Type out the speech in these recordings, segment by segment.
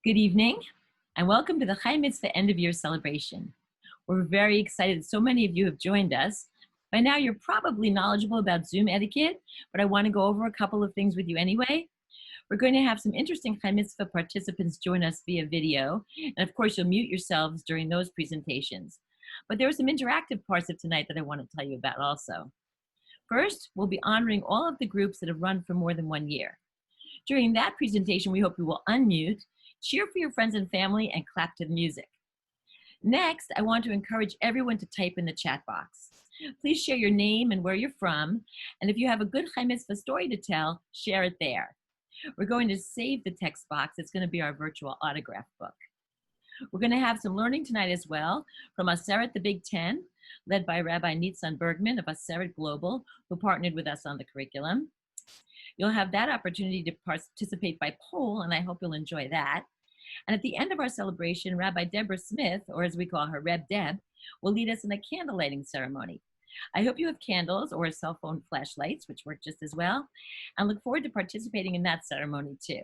Good evening, and welcome to the Chai Mitzvah end of year celebration. We're very excited that so many of you have joined us. By now, you're probably knowledgeable about Zoom etiquette, but I want to go over a couple of things with you anyway. We're going to have some interesting Chai Mitzvah participants join us via video, and of course, you'll mute yourselves during those presentations. But there are some interactive parts of tonight that I want to tell you about also. First, we'll be honoring all of the groups that have run for more than 1 year. During that presentation, we hope you will unmute, cheer for your friends and family, and clap to the music. Next, I want to encourage everyone to type in the chat box. Please share your name and where you're from, and if you have a good Chai Mitzvah story to tell, share it there. We're going to save the text box. It's going to be our virtual autograph book. We're going to have some learning tonight as well from Aseret the Big Ten, led by Rabbi Nitzan Bergman of Aseret Global, who partnered with us on the curriculum. You'll have that opportunity to participate by poll, and I hope you'll enjoy that. And at the end of our celebration, Rabbi Deborah Smith, or as we call her, Reb Deb, will lead us in a candle lighting ceremony. I hope you have candles or cell phone flashlights, which work just as well, and look forward to participating in that ceremony too.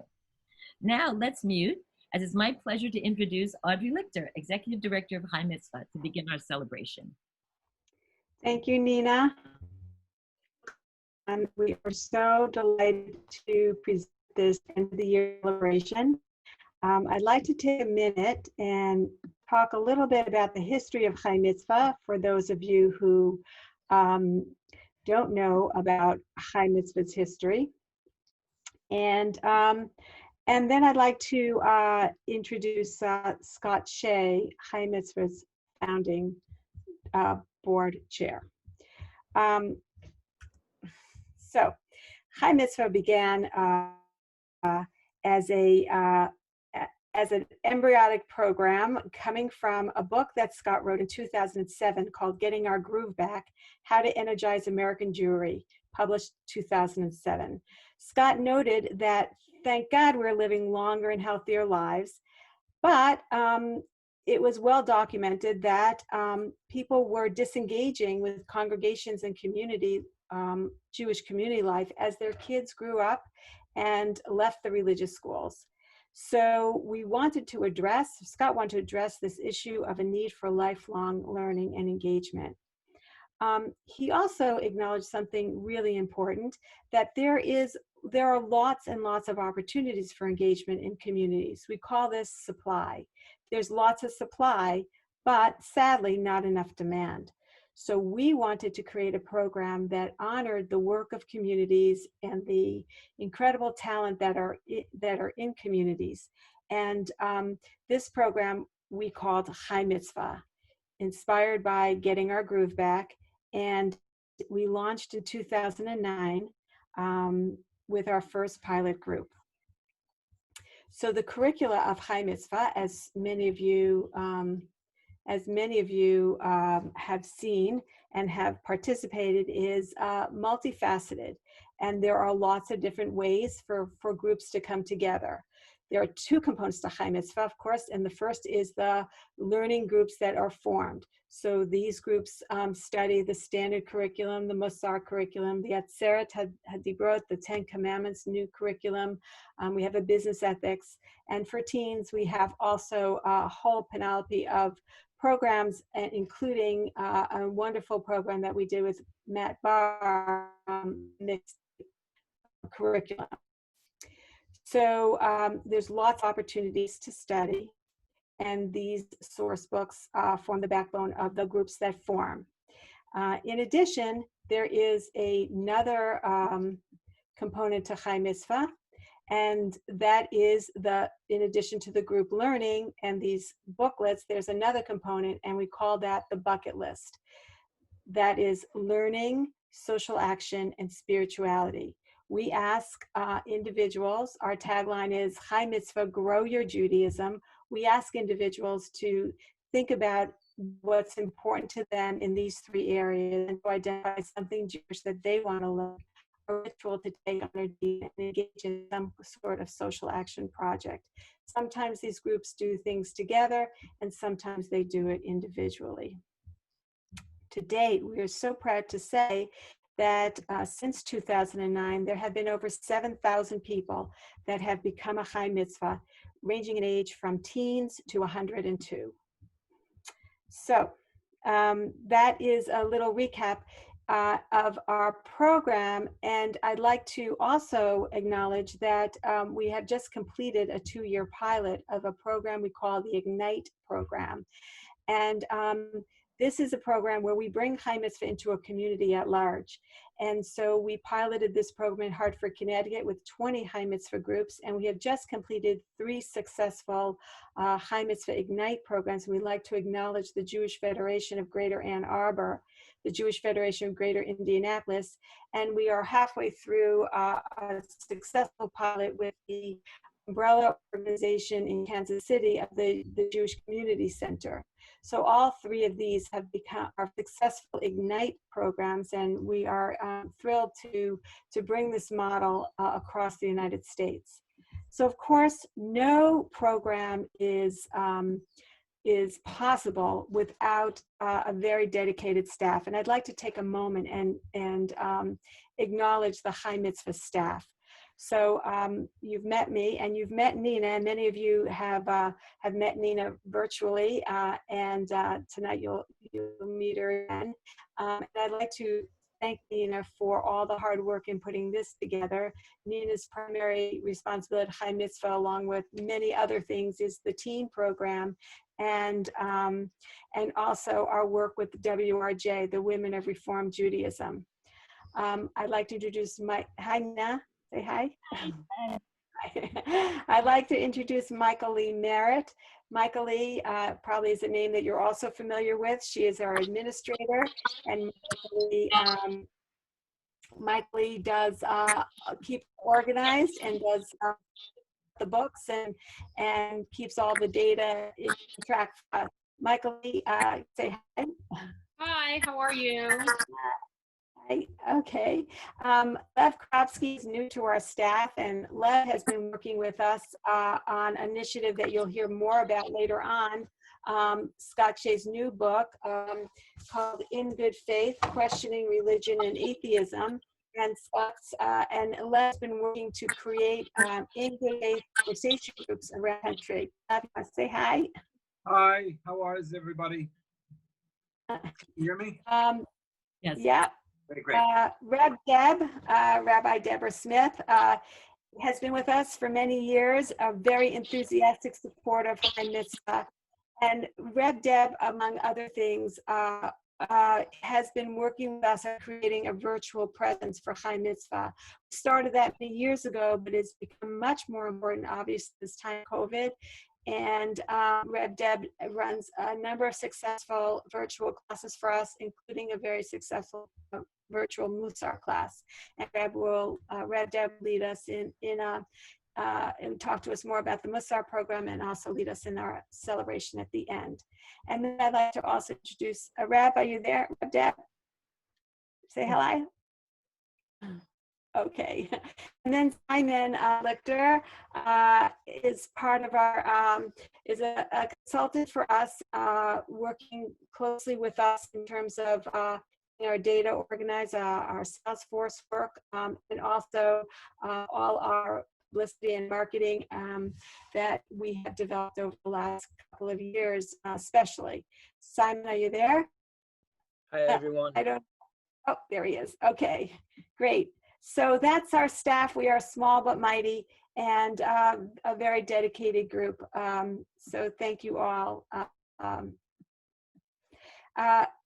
Now let's mute, as it's my pleasure to introduce Audrey Lichter, Executive Director of Chai Mitzvah, to begin our celebration. Thank you, Nina. And we are so delighted to present this end of the year celebration. I'd like to take a minute and talk a little bit about the history of Chai Mitzvah for those of you who don't know about Chai Mitzvah's history. And then I'd like to introduce Scott Shea, Chai Mitzvah's founding board chair. So Chai Mitzvah began as an embryonic program coming from a book that Scott wrote in 2007 called Getting Our Groove Back, How to Energize American Jewry, published 2007. Scott noted that, thank God we're living longer and healthier lives, but it was well documented that people were disengaging with congregations and community, Jewish community life as their kids grew up and left the religious schools. So Scott wanted to address this issue of a need for lifelong learning and engagement. He also acknowledged something really important, that there are lots and lots of opportunities for engagement in communities. We call this supply. There's lots of supply, but sadly not enough demand. So we wanted to create a program that honored the work of communities and the incredible talent that are in communities. And this program we called Chai Mitzvah, inspired by Getting Our Groove Back. And we launched in 2009 with our first pilot group. So the curricula of Chai Mitzvah, as many of you have seen and have participated, is multifaceted. And there are lots of different ways for groups to come together. There are two components to Chai Mitzvah, of course, and the first is the learning groups that are formed. So these groups study the standard curriculum, the Musar curriculum, the Atzeret Hadibrot, the 10 Commandments, new curriculum. We have a business ethics. And for teens, we have also a whole panoply of programs, including a wonderful program that we did with Matt Barr, mixed curriculum. So there's lots of opportunities to study, and these source books form the backbone of the groups that form. In addition, there is another component to Chai Mitzvah, and that is in addition to the group learning and these booklets, there's another component, and we call that the bucket list. That is learning, social action, and spirituality. We ask individuals, our tagline is Chai Mitzvah, grow your Judaism. We ask individuals to think about what's important to them in these three areas and to identify something Jewish that they want to learn, a ritual to take on their deed and engage in some sort of social action project. Sometimes these groups do things together, and sometimes they do it individually. To date, we are so proud to say that since 2009, there have been over 7,000 people that have become a Chai Mitzvah, ranging in age from teens to 102. So that is a little recap of our program. And I'd like to also acknowledge that we have just completed a 2-year pilot of a program we call the Ignite program. And this is a program where we bring Chai Mitzvah into a community at large. And so we piloted this program in Hartford, Connecticut with 20 Chai Mitzvah groups, and we have just completed 3 successful Chai Mitzvah Ignite programs. And we'd like to acknowledge the Jewish Federation of Greater Ann Arbor, the Jewish Federation of Greater Indianapolis, and we are halfway through a successful pilot with the umbrella organization in Kansas City of the Jewish Community Center. So all 3 of these have become our successful Ignite programs, and we are thrilled to bring this model across the United States. So of course, no program is possible without a very dedicated staff. And I'd like to take a moment and acknowledge the Chai Mitzvah staff. So you've met me and you've met Nina, and many of you have met Nina virtually, and tonight you'll meet her again. And I'd like to thank Nina for all the hard work in putting this together. Nina's primary responsibility at Chai Mitzvah, along with many other things, is the teen program, and also our work with the WRJ, the Women of Reform Judaism. I'd like to introduce hi Nina. Say hi. I'd like to introduce Michael Lee Merritt. Michael Lee probably is a name that you're also familiar with. She is our administrator, and Michael Lee does keep organized and does the books and keeps all the data in track for us. Michael Lee, say hi. Hi, how are you? Okay. Lev Kropsky is new to our staff, and Lev has been working with us on an initiative that you'll hear more about later on, Scott Shea's new book called In Good Faith, Questioning Religion and Atheism. And Lev's been working to create in good faith conversation groups around the country. Lev, say hi. Hi, how is everybody? Can you hear me? Yes. Yeah. Great. Rabbi Deborah Smith has been with us for many years, a very enthusiastic supporter of Chai Mitzvah. And Reb Deb, among other things, has been working with us on creating a virtual presence for Chai Mitzvah. We started that many years ago, but it's become much more important, obviously, this time COVID. And Reb Deb runs a number of successful virtual classes for us, including a very successful virtual Musar class. And Reb Deb lead us in and talk to us more about the Musar program, and also lead us in our celebration at the end. And then I'd like to also introduce Reb. Are you there, Reb Deb? Say hello. Okay. And then Simon Lichter is part of our, is a consultant for us, working closely with us in terms of our data organize, our Salesforce work, and also all our publicity and marketing that we have developed over the last couple of years, especially. Simon, are you there? Hi, everyone. Oh, there he is. Okay, great. So that's our staff. We are small but mighty, and a very dedicated group. So thank you all.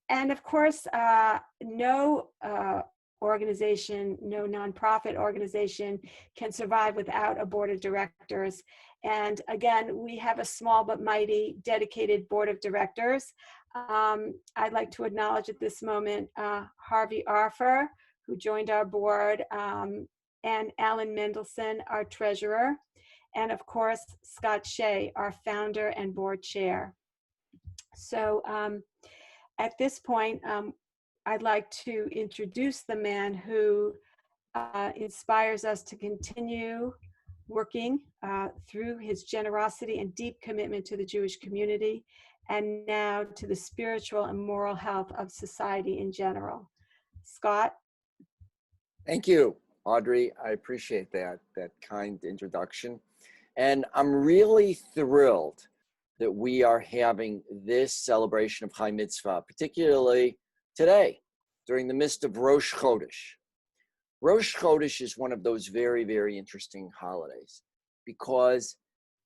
And of course, no organization, no nonprofit organization can survive without a board of directors. And again, we have a small but mighty dedicated board of directors. I'd like to acknowledge at this moment Harvey Arfer, who joined our board, and Alan Mendelson, our treasurer, and of course, Scott Shea, our founder and board chair. So at this point, I'd like to introduce the man who inspires us to continue working through his generosity and deep commitment to the Jewish community, and now to the spiritual and moral health of society in general. Scott? Thank you, Audrey. I appreciate that kind introduction. And I'm really thrilled that we are having this celebration of Chai Mitzvah, particularly today, during the midst of Rosh Chodesh. Rosh Chodesh is one of those very, very interesting holidays because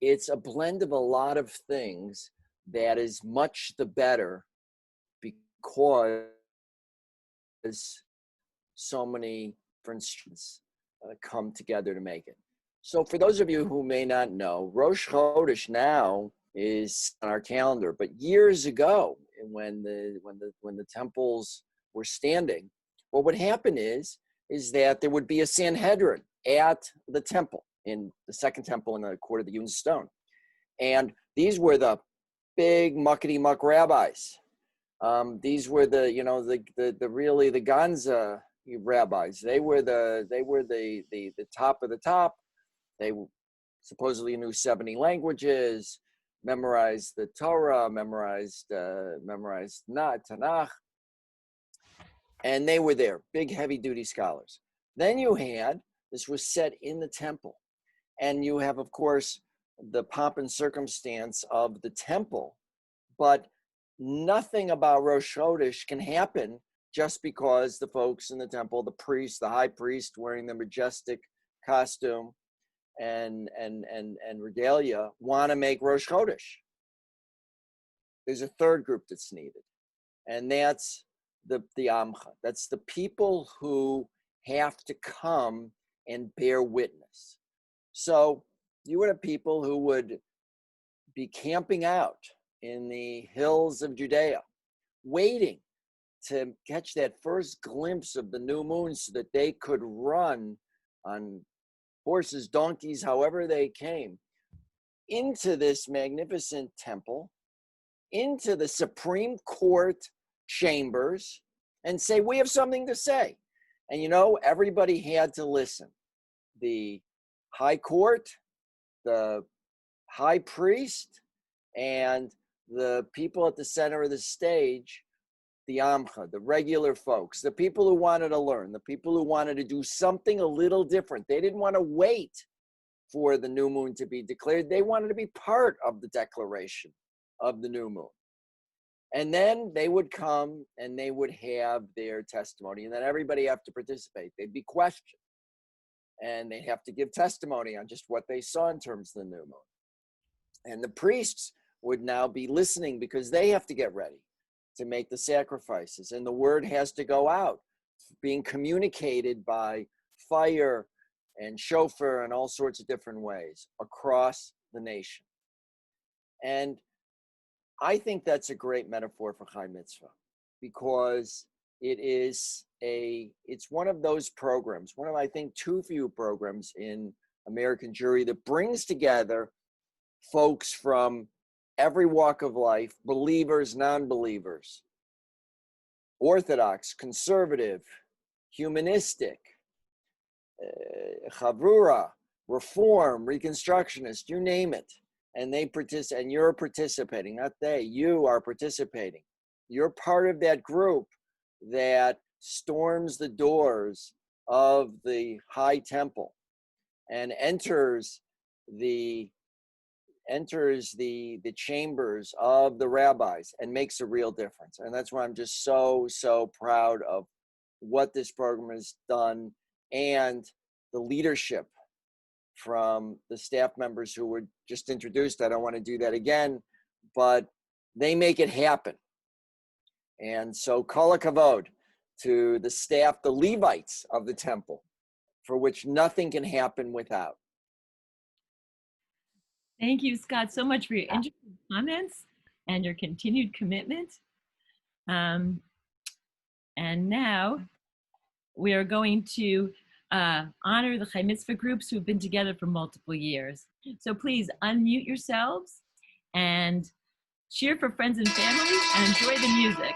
it's a blend of a lot of things that is much the better because so many different students come together to make it. So for those of you who may not know, Rosh Chodesh now is on our calendar, but years ago, when the temples were standing, what would happen is that there would be a Sanhedrin at the temple, in the second temple in the court of the hewn stone. And these were the big muckety-muck rabbis. These were the really the Ganza rabbis. They were the top of the top. They supposedly knew 70 languages, memorized the Torah, memorized Tanakh, and they were there, big heavy-duty scholars. Then you had, this was set in the temple, and you have, of course, the pomp and circumstance of the temple, but nothing about Rosh Chodesh can happen just because the folks in the temple, the priest, the high priest wearing the majestic costume and regalia, want to make Rosh Chodesh. There's a third group that's needed, and that's the Amcha. That's the people who have to come and bear witness. So you would have people who would be camping out in the hills of Judea, waiting to catch that first glimpse of the new moon so that they could run on horses, donkeys, however they came, into this magnificent temple, into the Supreme Court chambers, and say, we have something to say. And everybody had to listen. The high court, the high priest, and the people at the center of the stage, the Amcha, the regular folks, the people who wanted to learn, the people who wanted to do something a little different. They didn't want to wait for the new moon to be declared. They wanted to be part of the declaration of the new moon. And then they would come and they would have their testimony, and then everybody have to participate. They'd be questioned, and they'd have to give testimony on just what they saw in terms of the new moon. And the priests would now be listening because they have to get ready to make the sacrifices, and the word has to go out, being communicated by fire and shofar and all sorts of different ways across the nation. And I think that's a great metaphor for Chai Mitzvah, because it's one of those programs, one of, I think, too few programs in American Jewry that brings together folks from every walk of life, believers, non-believers, Orthodox, conservative, humanistic, Chavura, Reform, Reconstructionist, you name it. And they participate, and you're participating, not they, you are participating. You're part of that group that storms the doors of the high temple and enters the chambers of the rabbis and makes a real difference. And that's why I'm just so proud of what this program has done, and the leadership from the staff members who were just introduced. I don't want to do that again, but they make it happen. And so kol hakavod to the staff, the Levites of the temple, for which nothing can happen without. Thank you, Scott, so much for your interesting comments and your continued commitment. And now we are going to honor the Chai Mitzvah groups who've been together for multiple years. So please unmute yourselves and cheer for friends and family and enjoy the music.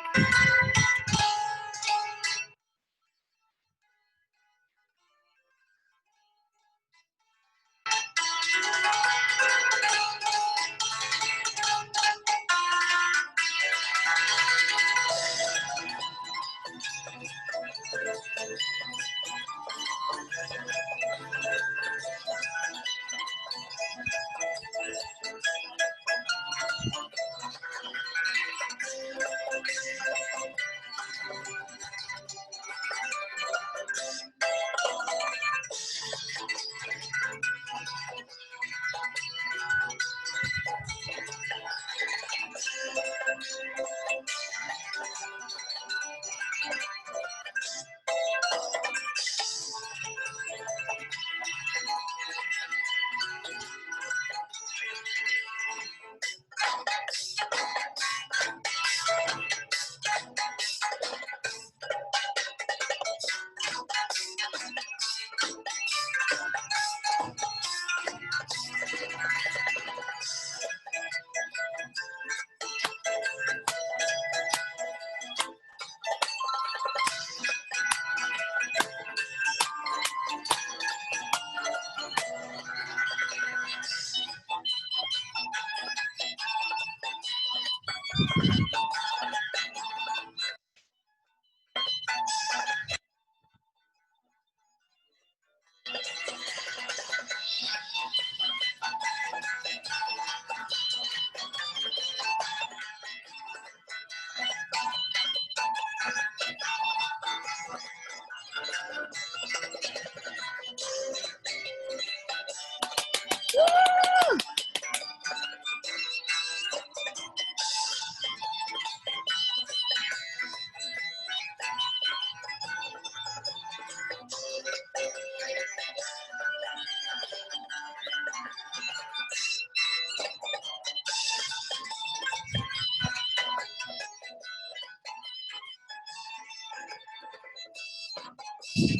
Okay,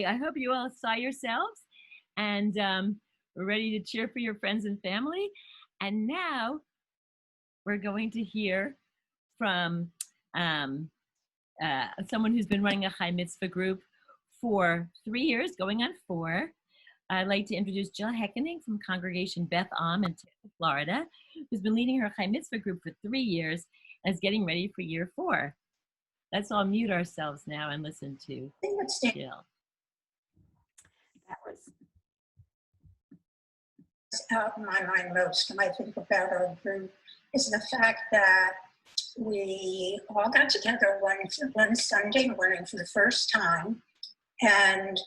I hope you all saw yourselves and we're ready to cheer for your friends and family. And now we're going to hear from someone who's been running a Chai Mitzvah group for 3 years, going on 4. I'd like to introduce Jill Heckening from Congregation Beth Am in Tampa, Florida, who's been leading her Chai Mitzvah group for 3 years and is getting ready for year 4. Let's all mute ourselves now and listen to Jill. That was out in my mind most when I think about our group is the fact that we all got together one Sunday morning for the first time, and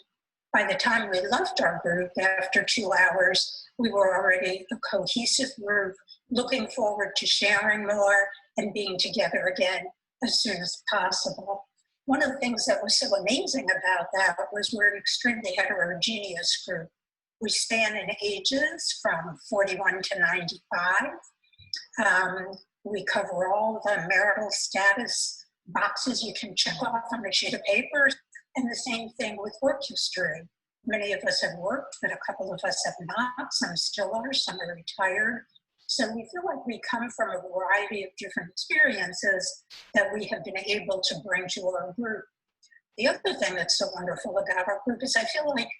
by the time we left our group after 2 hours, we were already a cohesive group looking forward to sharing more and being together again as soon as possible. One of the things that was so amazing about that was we're an extremely heterogeneous group. We span in ages from 41 to 95. We cover all the marital status boxes you can check off on a sheet of paper, and the same thing with work history. Many of us have worked, but a couple of us have not. Some still are, some are retired. So we feel like we come from a variety of different experiences that we have been able to bring to our group. The other thing that's so wonderful about our group is I feel like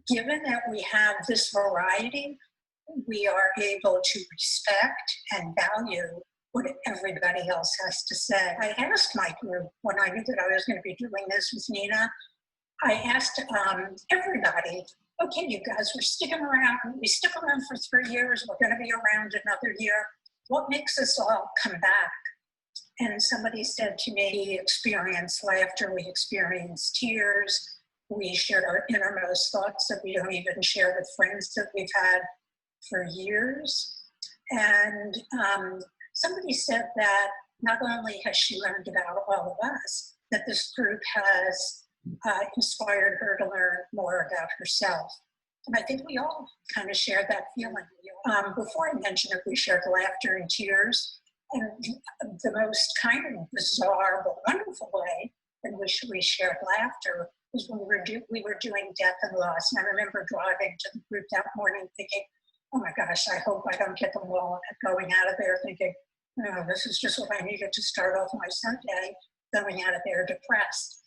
given that we have this variety, we are able to respect and value what everybody else has to say. I asked my group when I knew that I was going to be doing this with Nina, I asked everybody, okay, you guys, we're sticking around. We stick around for 3 years. We're going to be around another year. What makes us all come back? And somebody said to me, we experienced laughter, we experienced tears, we shared our innermost thoughts that we don't even share with friends that we've had for years. And somebody said that not only has she learned about all of us, that this group has inspired her to learn more about herself. And I think we all kind of share that feeling. Before I mentioned it, we shared laughter and tears. And the most kind of bizarre but wonderful way in which we shared laughter was when we were doing death and loss. And I remember driving to the group that morning thinking, oh my gosh, I hope I don't get them all going out of there thinking, oh, this is just what I needed to start off my Sunday, going out of there depressed.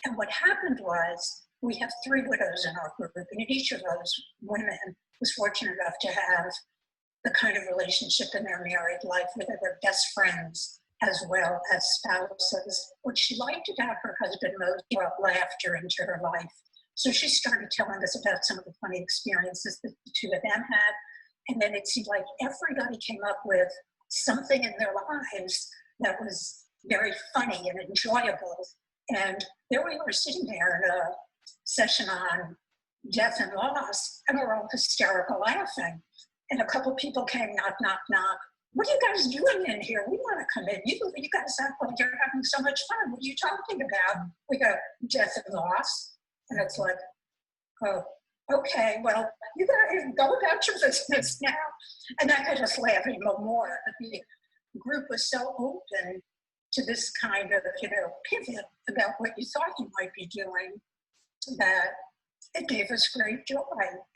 And what happened was we have 3 widows in our group, and each of those women was fortunate enough to have the kind of relationship in their married life where they were best friends as well as spouses. What she liked about her husband most brought laughter into her life. So she started telling us about some of the funny experiences that the 2 of them had. And then it seemed like everybody came up with something in their lives that was very funny and enjoyable. And there we were sitting there in a session on death and loss, and we're all hysterical laughing. And a couple people came, knock, knock, knock. What are you guys doing in here? We want to come in. You guys act like you're having so much fun. What are you talking about? We go, death and loss. And it's like, oh, okay, well, you guys go about your business now. And that made us laugh even more. The group was so open to this kind of, pivot about what you thought you might be doing that it gave us great joy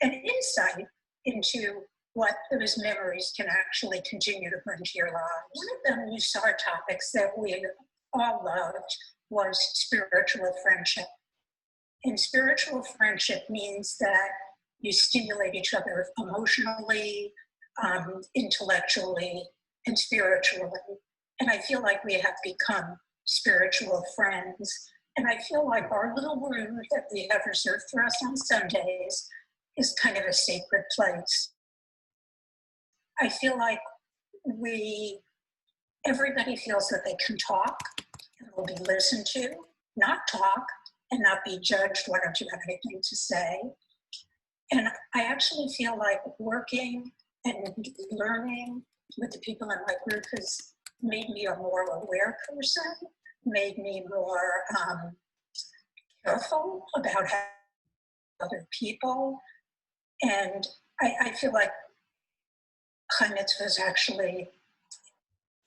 and insight into what those memories can actually continue to bring to your lives. One of the Musar topics that we all loved was spiritual friendship. And spiritual friendship means that you stimulate each other emotionally, intellectually, and spiritually. And I feel like we have become spiritual friends. And I feel like our little room that we have reserved for us on Sundays is kind of a sacred place. I feel like everybody feels that they can talk and will be listened to, not talk and not be judged. Why don't you have anything to say? And I actually feel like working and learning with the people in my group has made me a more aware person, made me more careful about how other people. And I feel like Chai Mitzvah has actually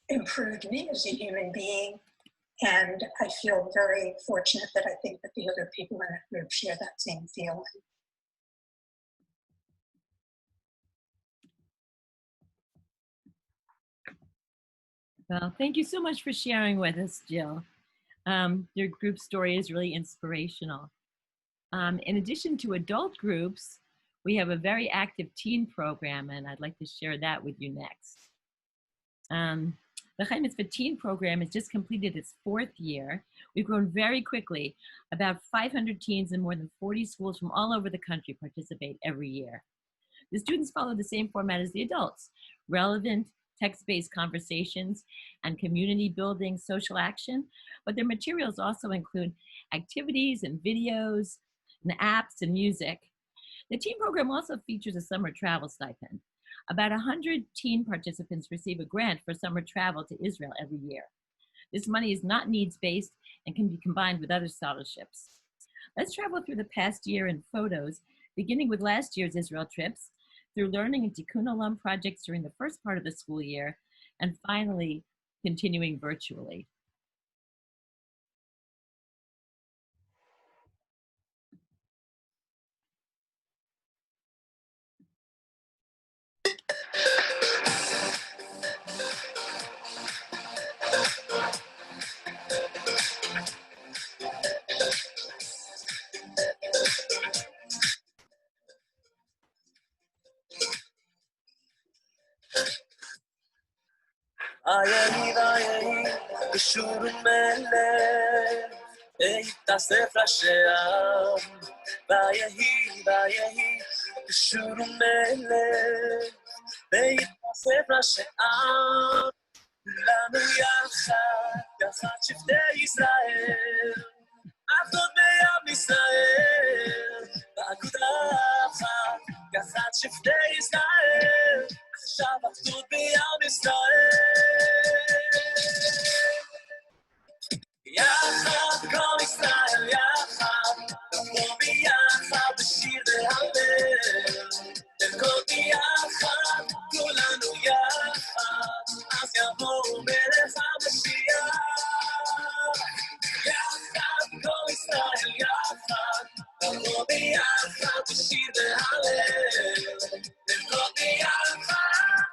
improved me as a human being. And I feel very fortunate that I think that the other people in the group share that same feeling. Well, thank you so much for sharing with us, Jill. Your group story is really inspirational. In addition to adult groups, we have a very active teen program, and I'd like to share that with you next. The Chai Mitzvah Teen Program has just completed its 4th year. We've grown very quickly. About 500 teens in more than 40 schools from all over the country participate every year. The students follow the same format as the adults: relevant, text-based conversations and community building social action, but their materials also include activities and videos and apps and music. The teen program also features a summer travel stipend. About 100 teen participants receive a grant for summer travel to Israel every year. This money is not needs-based and can be combined with other scholarships. Let's travel through the past year in photos, beginning with last year's Israel trips, through learning and Tikkun Olam projects during the first part of the school year, and finally continuing virtually. לנו יחד, יחד שבטי ישראל, עבדות בעם ישראל, באגודה אחת, יחד שבטי ישראל, עכשיו עבדות בעם ישראל. יחד כל ישראל יחד, נבוא ביחד בשיר והלל, נרקוד ביחד, כולנו יחד, אז יבוא מלך המשיח. יחד כל ישראל יחד, נבוא ביחד בשיר והלל, נרקוד ביחד,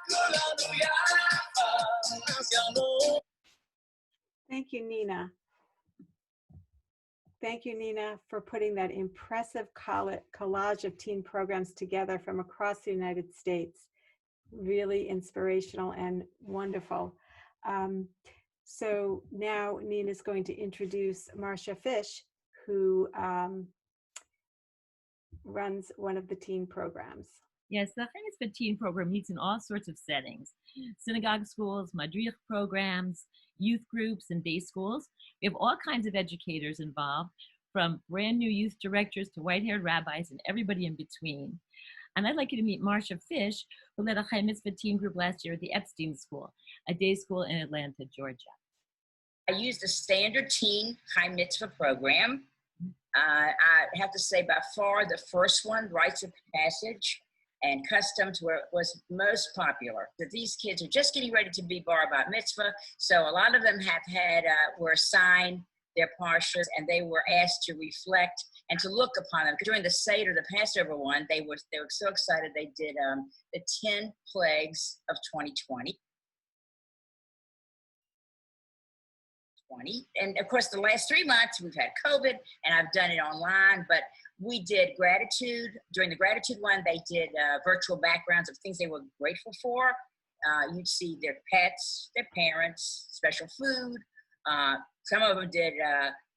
כולנו יחד, אז יבוא. Thank you, Nina. Thank you, Nina, for putting that impressive collage of teen programs together from across the United States. Really inspirational and wonderful. So now Nina is going to introduce Marcia Fish, who runs one of the teen programs. Yes, the Chai Mitzvah Teen Program meets in all sorts of settings: synagogue schools, madrich programs, youth groups, and day schools. We have all kinds of educators involved, from brand new youth directors to white-haired rabbis and everybody in between. And I'd like you to meet Marcia Fish, who led a Chai Mitzvah Teen group last year at the Epstein School, a day school in Atlanta, Georgia. I used a standard teen Chai Mitzvah program. I have to say, by far, the first one, Rites of Passage and Customs, was most popular. That these kids are just getting ready to be bar bat mitzvah, so a lot of them were assigned their parshas, and they were asked to reflect and to look upon them. During the Seder, the Passover one, they were so excited. They did the 10 plagues of 2020. And of course, the last 3 months we've had COVID, and I've done it online, but we did gratitude. During the gratitude one, they did virtual backgrounds of things they were grateful for. You'd see their pets, their parents, special food. Some of them did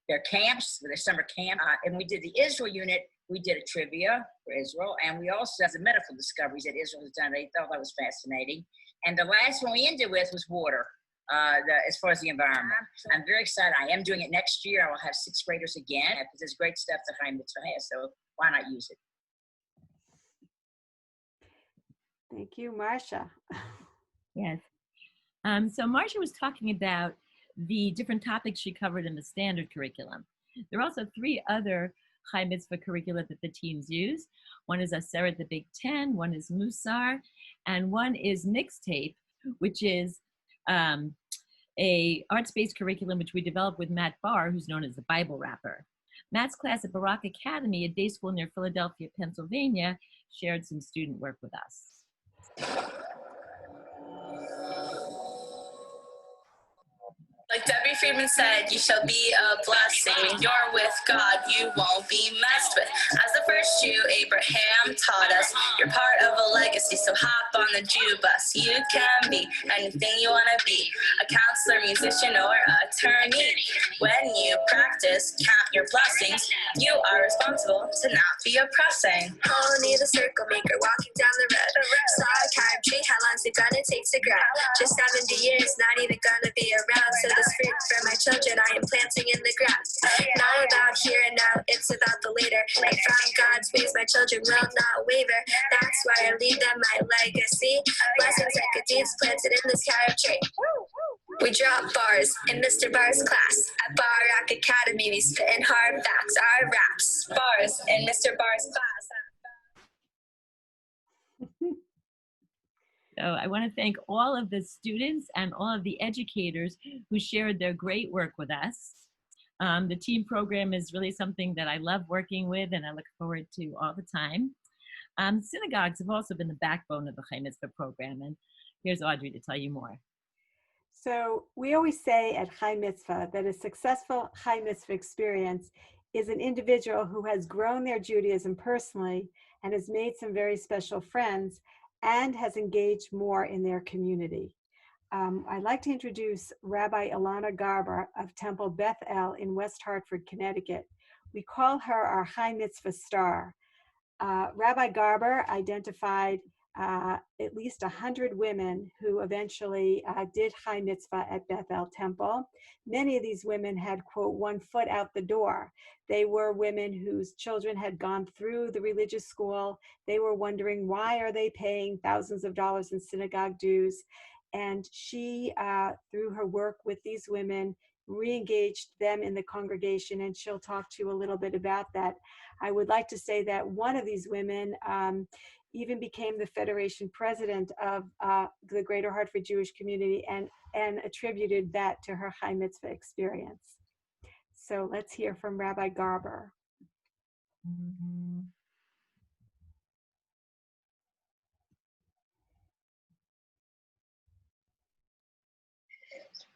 their camps, their summer camp. And we did the Israel unit. We did a trivia for Israel, and we also had the medical discoveries that Israel has done. They thought that was fascinating. And the last one we ended with was water. As far as the environment. I'm very excited. I am doing it next year. I will have 6th graders again, because there's great stuff that Chai Mitzvah has, so why not use it? Thank you, Marcia. Yes. So Marcia was talking about the different topics she covered in the standard curriculum. There are also 3 other Chai Mitzvah curricula that the teams use. One is Aseret, the Big Ten, one is Musar, and one is Mixtape, which is a arts-based curriculum which we developed with Matt Barr, who's known as the Bible Rapper. Matt's class at Barak Academy, a day school near Philadelphia, Pennsylvania, shared some student work with us. Like Debbie Friedman said, you shall be a blessing. You're with God, you won't be messed with. As the first Jew, Abraham taught us, you're part of a legacy, so hop on the Jew bus. You can be anything you want to be, a counselor, musician, or attorney. When you practice, count your blessings, you are responsible to not be oppressing. Only the circle maker walking down the road. Saw a carved tree, how long's it gonna take to grow? Just 70 years, not even gonna be around. So this fruit for my children I am planting in the ground. Not about here and now, it's about the later. And from God's ways my children will not waver. That's why I leave them my legacy. Blessings and good deeds planted in this carrot tree. We drop bars in Mr. Barr's class. At Barak Academy we spit in hard facts, our raps. Bars in Mr. Barr's class. So I want to thank all of the students and all of the educators who shared their great work with us. The team program is really something that I love working with and I look forward to all the time. Synagogues have also been the backbone of the Chai Mitzvah program, and here's Audrey to tell you more. So we always say at Chai Mitzvah that a successful Chai Mitzvah experience is an individual who has grown their Judaism personally and has made some very special friends and has engaged more in their community. I'd like to introduce Rabbi Elana Garber of Temple Beth El in West Hartford, Connecticut. We call her our Chai Mitzvah star. Rabbi Garber identified at least 100 women who eventually did Chai Mitzvah at Beth El Temple. Many of these women had, quote, one foot out the door. They were women whose children had gone through the religious school. They were wondering, why are they paying thousands of dollars in synagogue dues? And she, through her work with these women, re-engaged them in the congregation, and she'll talk to you a little bit about that. I would like to say that one of these women even became the Federation president of the Greater Hartford Jewish community and attributed that to her Chai Mitzvah experience. So let's hear from Rabbi Garber.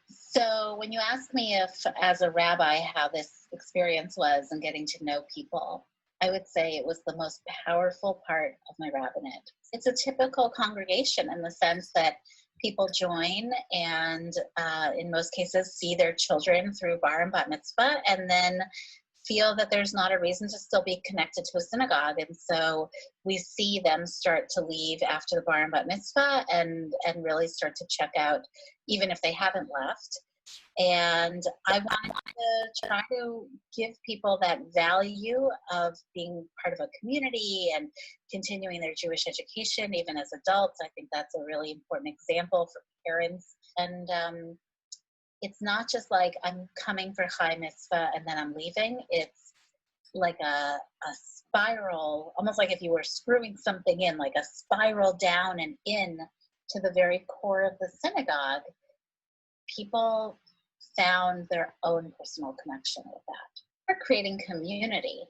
So when you ask me if, as a rabbi, how this experience was and getting to know people, I would say it was the most powerful part of my rabbinate. It's a typical congregation in the sense that people join and in most cases see their children through bar and bat mitzvah and then feel that there's not a reason to still be connected to a synagogue. And so we see them start to leave after the bar and bat mitzvah and really start to check out, even if they haven't left. And I wanted to try to give people that value of being part of a community and continuing their Jewish education, even as adults. I think that's a really important example for parents. And it's not just like I'm coming for Chai Mitzvah and then I'm leaving. It's like a spiral, almost like if you were screwing something in, like a spiral down and in to the very core of the synagogue. People found their own personal connection with that. We're creating community.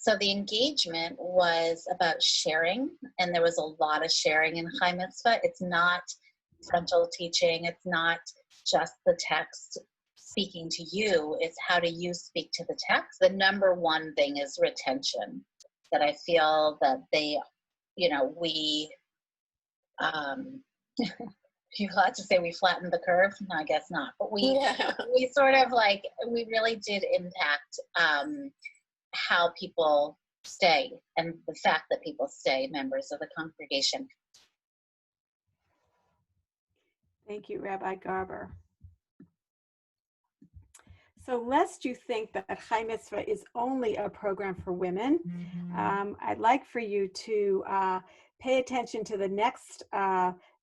So the engagement was about sharing, and there was a lot of sharing in Chai Mitzvah. It's not frontal teaching. It's not just the text speaking to you. It's how do you speak to the text. The number one thing is retention, that I feel that they, we, you're allowed to say we flattened the curve? No, I guess not. But we sort of we really did impact how people stay and the fact that people stay members of the congregation. Thank you, Rabbi Garber. So lest you think that Chai Mitzvah is only a program for women, I'd like for you to pay attention to the next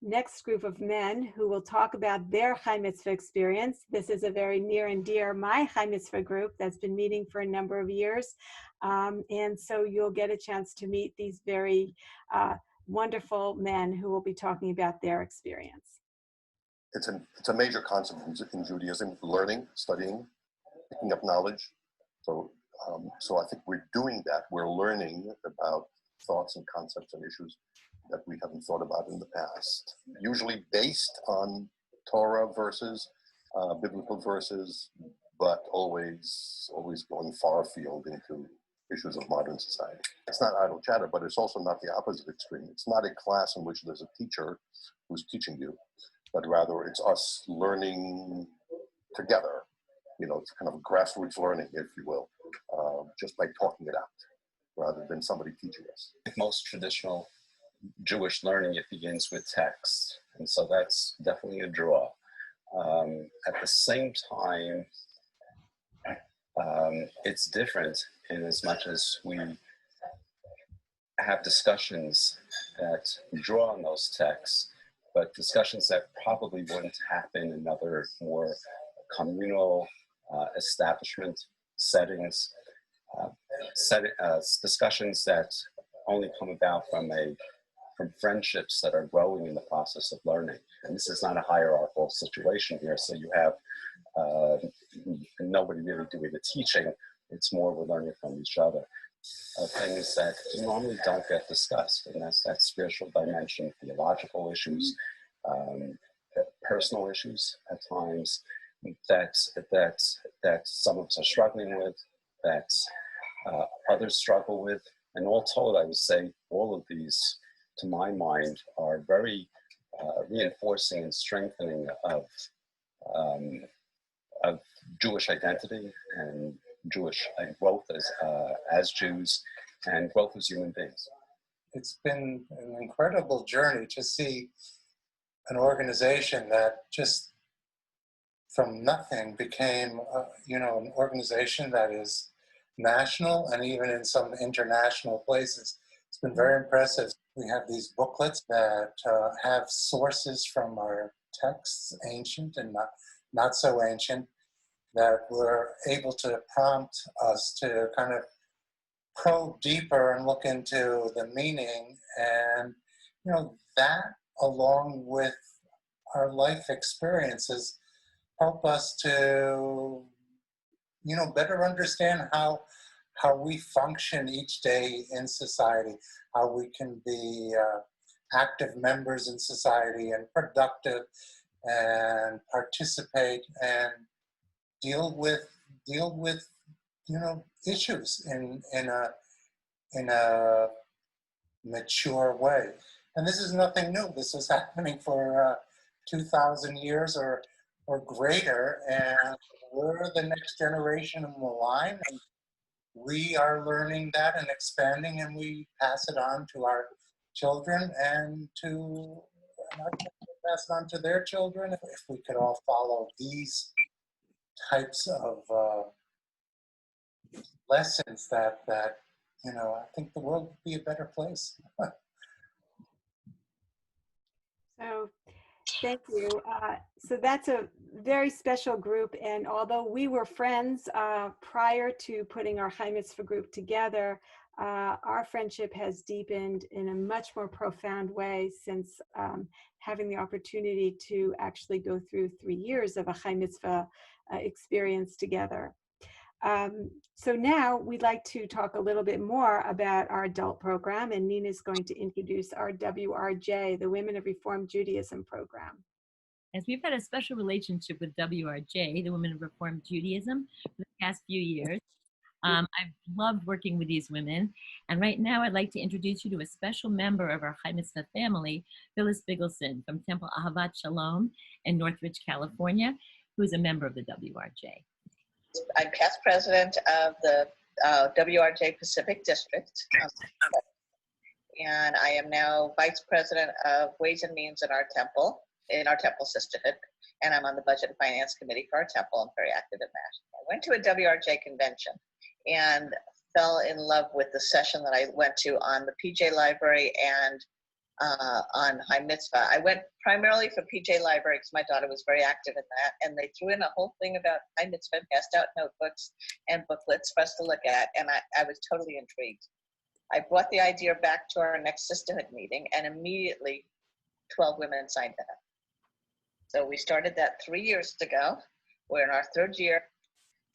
next group of men who will talk about their Chai Mitzvah experience. This is a very near and dear my Chai Mitzvah group that's been meeting for a number of years. And so you'll get a chance to meet these very wonderful men who will be talking about their experience. It's a major concept in Judaism: learning, studying, picking up knowledge. So I think we're doing that. We're learning about thoughts and concepts and issues that we haven't thought about in the past, usually based on Torah verses, biblical verses, but always going far afield into issues of modern society. It's not idle chatter, but it's also not the opposite extreme. It's not a class in which there's a teacher who's teaching you, but rather it's us learning together. It's kind of grassroots learning, if you will, just by talking it out, rather than somebody teaching us. Most traditional Jewish learning, it begins with text, and so that's definitely a draw. At the same time, it's different in as much as we have discussions that draw on those texts, but discussions that probably wouldn't happen in other more communal establishment settings, discussions that only come about from friendships that are growing in the process of learning. And this is not a hierarchical situation here, so you have nobody really doing the teaching. It's more we're learning from each other. Things that normally don't get discussed, and that's that spiritual dimension, theological issues, personal issues at times that some of us are struggling with, that others struggle with. And all told, I would say all of these, to my mind, are very reinforcing and strengthening of Jewish identity and Jewish growth as Jews and growth as human beings. It's been an incredible journey to see an organization that just from nothing became, an organization that is national and even in some international places. It's been very impressive. We have these booklets that have sources from our texts, ancient and not so ancient, that were able to prompt us to kind of probe deeper and look into the meaning. And, that along with our life experiences help us to, better understand how we function each day in society, how we can be active members in society and productive and participate and deal with issues in a mature way. And this is nothing new. This is happening for 2,000 years or greater, and we're the next generation in the line, and we are learning that and expanding, and we pass it on to our children and pass it on to their children. If we could all follow these types of lessons, that I think the world would be a better place. So thank you. So that's a very special group, and although we were friends prior to putting our Chai Mitzvah group together, our friendship has deepened in a much more profound way since having the opportunity to actually go through 3 years of a Chai Mitzvah experience together. So now we'd like to talk a little bit more about our adult program, and Nina's going to introduce our WRJ, the Women of Reformed Judaism program. As we've had a special relationship with WRJ, the Women of Reformed Judaism, for the past few years. I've loved working with these women, and right now I'd like to introduce you to a special member of our Chai Mitzvah family, Phyllis Bigelson from Temple Ahavat Shalom in Northridge, California, who's a member of the WRJ. I'm past president of the WRJ Pacific District, and I am now vice president of Ways and Means in our temple sisterhood, and I'm on the Budget and Finance Committee for our temple and very active in that. I went to a WRJ convention and fell in love with the session that I went to on the PJ Library and on High Mitzvah. I went primarily for PJ Library because my daughter was very active in that, and they threw in a whole thing about High Mitzvah, passed out notebooks and booklets for us to look at, and I was totally intrigued. I brought the idea back to our next sisterhood meeting, and immediately 12 women signed up. So we started that 3 years ago. We're in our third year,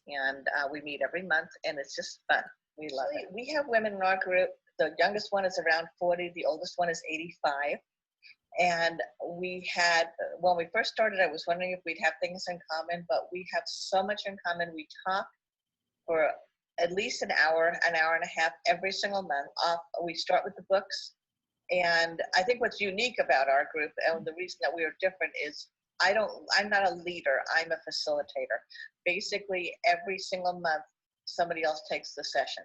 and we meet every month, and it's just fun. We love it. We have women in our group. The youngest one is around 40. The oldest one is 85. And we had, when we first started, I was wondering if we'd have things in common, but we have so much in common. We talk for at least an hour and a half every single month. We start with the books. And I think what's unique about our group, and the reason that we are different, is I'm not a leader, I'm a facilitator. Basically, every single month, somebody else takes the session.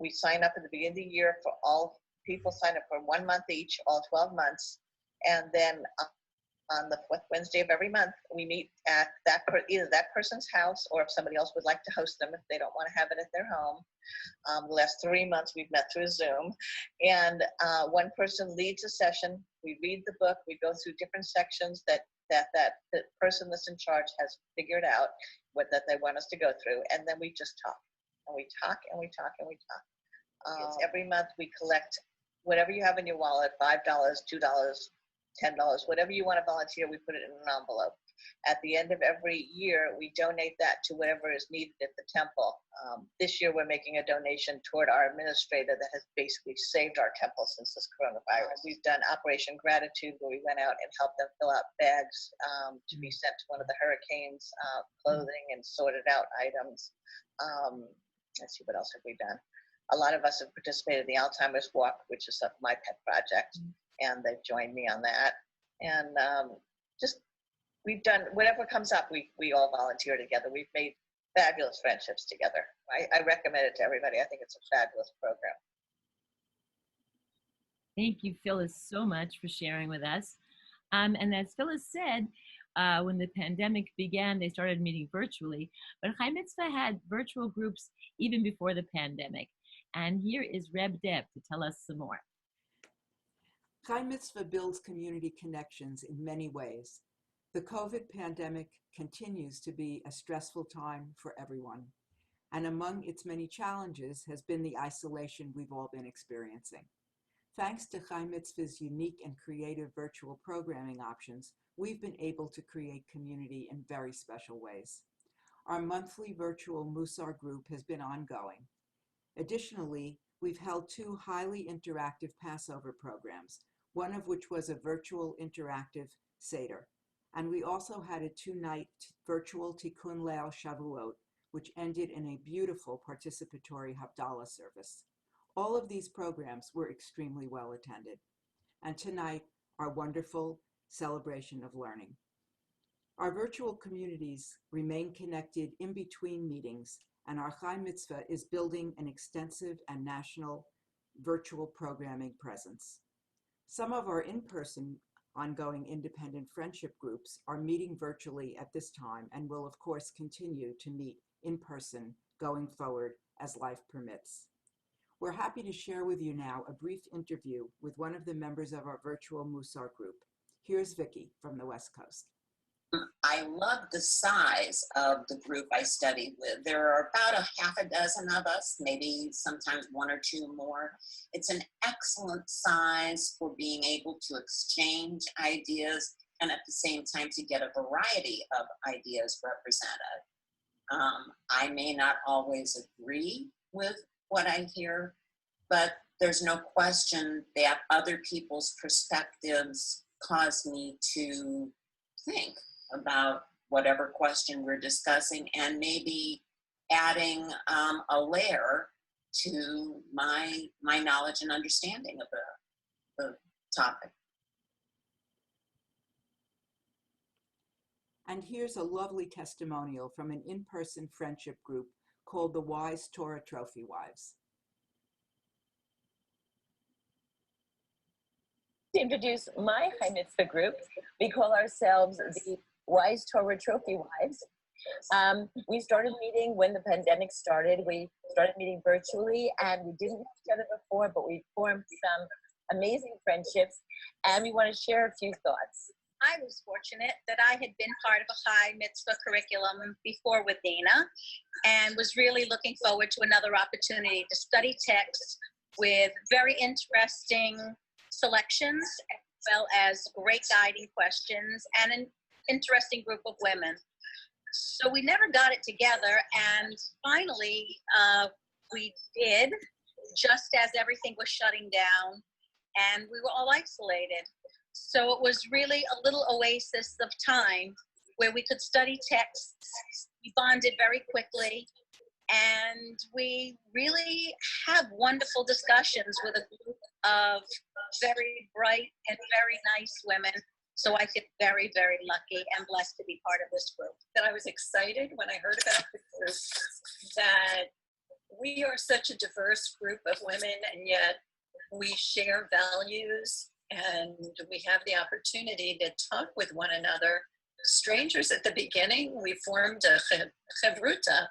We sign up at the beginning of the year for all people sign up for 1 month each, all 12 months. And then on the fourth Wednesday of every month, we meet at either that person's house, or if somebody else would like to host them if they don't want to have it at their home. The last 3 months we've met through Zoom, and one person leads a session. We read the book, we go through different sections that the person that's in charge has figured out that they want us to go through, and then we just talk, and we talk, and we talk, and we talk. Every month we collect whatever you have in your wallet, $5, $2, $10, whatever you want to volunteer, we put it in an envelope. At the end of every year, we donate that to whatever is needed at the temple. This year, we're making a donation toward our administrator that has basically saved our temple since this coronavirus. We've done Operation Gratitude, where we went out and helped them fill out bags to be sent to one of the hurricanes, clothing and sorted out items. Let's see, what else have we done? A lot of us have participated in the Alzheimer's Walk, which is my pet project, and they've joined me on that. And we've done whatever comes up, we all volunteer together. We've made fabulous friendships together. I recommend it to everybody. I think it's a fabulous program. Thank you, Phyllis, so much for sharing with us. And as Phyllis said, when the pandemic began, they started meeting virtually, but Chai Mitzvah had virtual groups even before the pandemic. And here is Reb Deb to tell us some more. Chai Mitzvah builds community connections in many ways. The COVID pandemic continues to be a stressful time for everyone, and among its many challenges has been the isolation we've all been experiencing. Thanks to Chai Mitzvah's unique and creative virtual programming options, we've been able to create community in very special ways. Our monthly virtual Musar group has been ongoing. Additionally, we've held 2 highly interactive Passover programs, one of which was a virtual interactive Seder. And we also had a 2-night virtual Tikkun Leil Shavuot, which ended in a beautiful participatory Havdalah service. All of these programs were extremely well attended. And tonight, our wonderful celebration of learning. Our virtual communities remain connected in between meetings, and our Chai Mitzvah is building an extensive and national virtual programming presence. Some of our in-person ongoing independent friendship groups are meeting virtually at this time and will of course continue to meet in person going forward as life permits. We're happy to share with you now a brief interview with one of the members of our virtual Musar group. Here's Vicky from the West Coast. I love the size of the group I studied with. There are about a half a dozen of us, maybe sometimes 1 or 2 more. It's an excellent size for being able to exchange ideas and at the same time to get a variety of ideas represented. I may not always agree with what I hear, but there's no question that other people's perspectives cause me to think about whatever question we're discussing and maybe adding a layer to my knowledge and understanding of the topic. And here's a lovely testimonial from an in-person friendship group called the Wise Torah Trophy Wives. To introduce my Chai Mitzvah group, we call ourselves the Wise Torah Trophy Wives. We started meeting when the pandemic started. We started meeting virtually, and we didn't know each other before, but we formed some amazing friendships, and we want to share a few thoughts. I was fortunate that I had been part of a Chai Mitzvah curriculum before with Dana, and was really looking forward to another opportunity to study texts with very interesting selections, as well as great guiding questions and an interesting group of women. So we never got it together, and finally we did, just as everything was shutting down and we were all isolated. So it was really a little oasis of time where we could study texts. We bonded very quickly, and we really have wonderful discussions with a group of very bright and very nice women. So I feel very, very lucky and blessed to be part of this group. That I was excited when I heard about the group, that we are such a diverse group of women, and yet we share values, and we have the opportunity to talk with one another. Strangers at the beginning, we formed a chevruta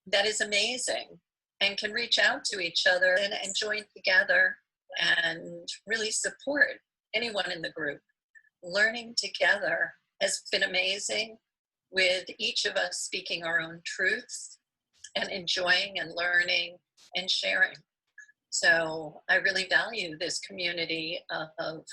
that is amazing and can reach out to each other and join together and really support anyone in the group. Learning together has been amazing, with each of us speaking our own truths and enjoying and learning and sharing. So I really value this community of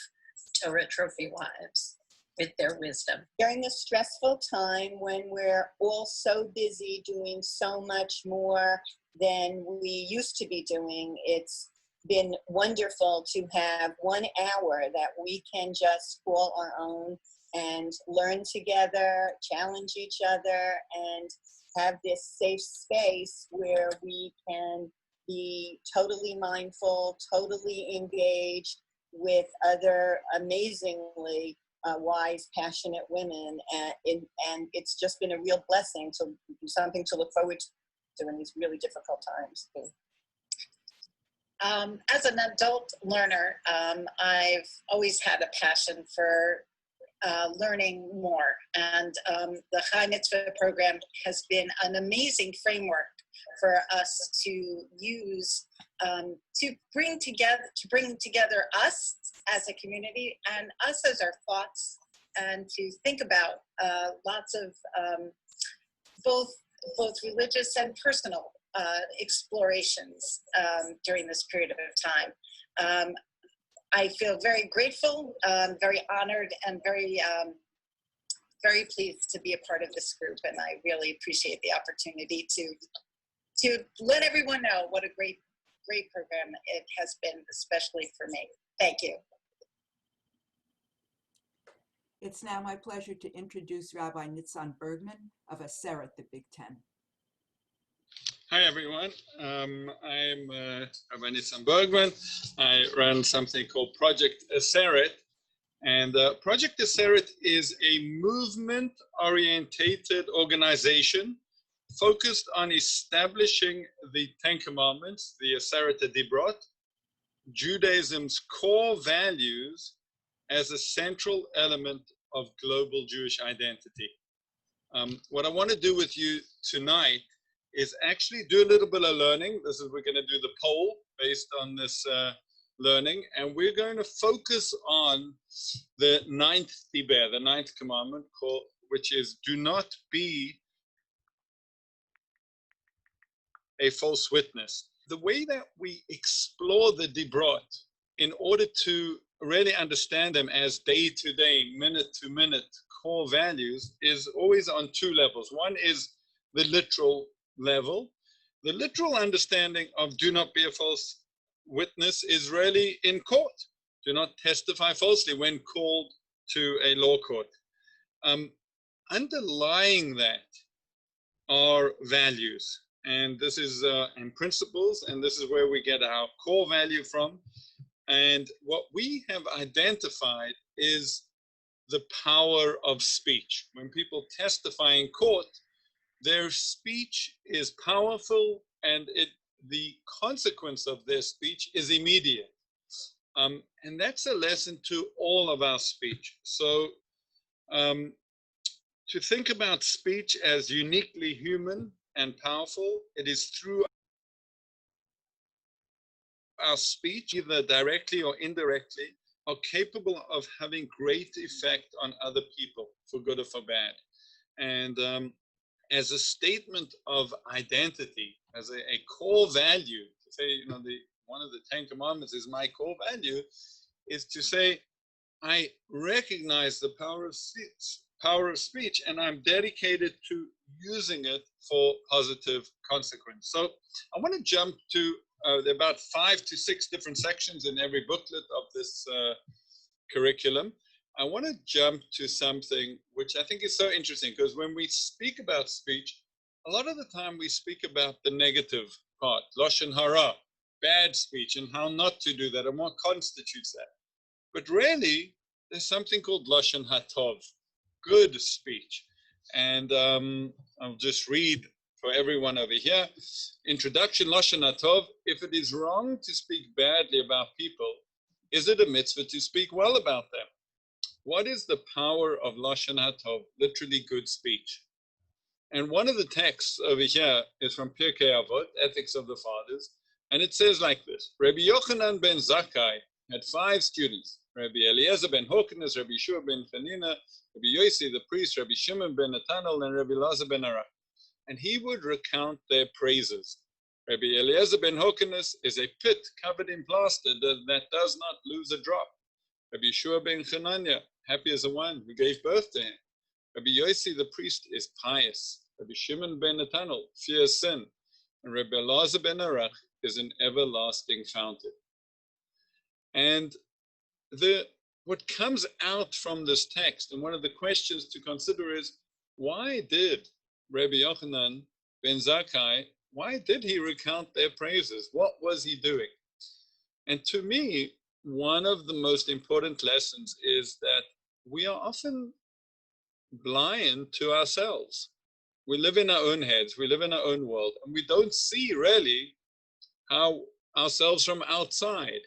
Torah Trophy Wives with their wisdom. During this stressful time when we're all so busy doing so much more than we used to be doing, it's been wonderful to have 1 hour that we can just call our own and learn together, challenge each other, and have this safe space where we can be totally mindful, totally engaged with other amazingly wise, passionate women. And it's just been a real blessing, to something to look forward to in these really difficult times. As an adult learner, I've always had a passion for learning more. And the Chai Mitzvah program has been an amazing framework for us to use to bring together us as a community and us as our thoughts, and to think about lots of both religious and personal explorations during this period of time. I feel very grateful, very honored, and very pleased to be a part of this group, and I really appreciate the opportunity to let everyone know what a great program it has been, especially for me. Thank you. It's now my pleasure to introduce Rabbi Nitzan Bergman of Aseret, the Big Ten. Hi, everyone. I'm Rabbi Nitzan Bergman. I run something called Project Aseret. And Project Aseret is a movement-orientated organization focused on establishing the Ten Commandments, the Aseret Dibrot, Judaism's core values, as a central element of global Jewish identity. What I want to do with you tonight is actually do a little bit of learning. We're going to do the poll based on this learning, and we're going to focus on the ninth diber, the ninth commandment, which is do not be a false witness. The way that we explore the dibrot in order to really understand them as day-to-day, minute-to-minute core values is always on two levels. One is the literal level. The literal understanding of do not be a false witness is really in court. Do not testify falsely when called to a law court. Underlying that are values, and this is and principles, and this is where we get our core value from. And what we have identified is the power of speech. When people testify in court, their speech is powerful, and the consequence of their speech is immediate. And that's a lesson to all of our speech. So to think about speech as uniquely human and powerful, it is through our speech, either directly or indirectly, are capable of having great effect on other people, for good or for bad. And as a statement of identity, as a core value, to say, you know, one of the 10 Commandments is my core value, is to say, I recognize the power of speech, and I'm dedicated to using it for positive consequence. So I want to jump to there are about 5 to 6 different sections in every booklet of this curriculum. I want to jump to something which I think is so interesting, because when we speak about speech, a lot of the time we speak about the negative part, Lashon Hara, bad speech, and how not to do that, and what constitutes that. But really, there's something called Lashon HaTov, good speech. And I'll just read for everyone over here. Introduction, Lashon HaTov. If it is wrong to speak badly about people, is it a mitzvah to speak well about them? What is the power of Lashon HaTov, literally good speech? And one of the texts over here is from Pirkei Avot, Ethics of the Fathers, and it says like this: Rabbi Yochanan ben Zakkai had 5 students, Rabbi Eliezer ben Hokenes, Rabbi Yeshua ben Chanina, Rabbi Yossi the priest, Rabbi Shimon ben Natanel, and Rabbi Elazar ben Arak. And he would recount their praises. Rabbi Eliezer ben Hokenes is a pit covered in plaster that does not lose a drop. Rabbi Yeshua ben Chananya, happy as a one who gave birth to him. Rabbi Yossi the priest is pious. Rabbi Shimon ben Natanel fears sin. And Rabbi Elazar ben Arak is an everlasting fountain. And what comes out from this text, and one of the questions to consider is, why did Rabbi Yochanan ben Zakkai, why did he recount their praises? What was he doing? And to me, one of the most important lessons is that we are often blind to ourselves. We live in our own heads, we live in our own world, and we don't see really how ourselves from outside.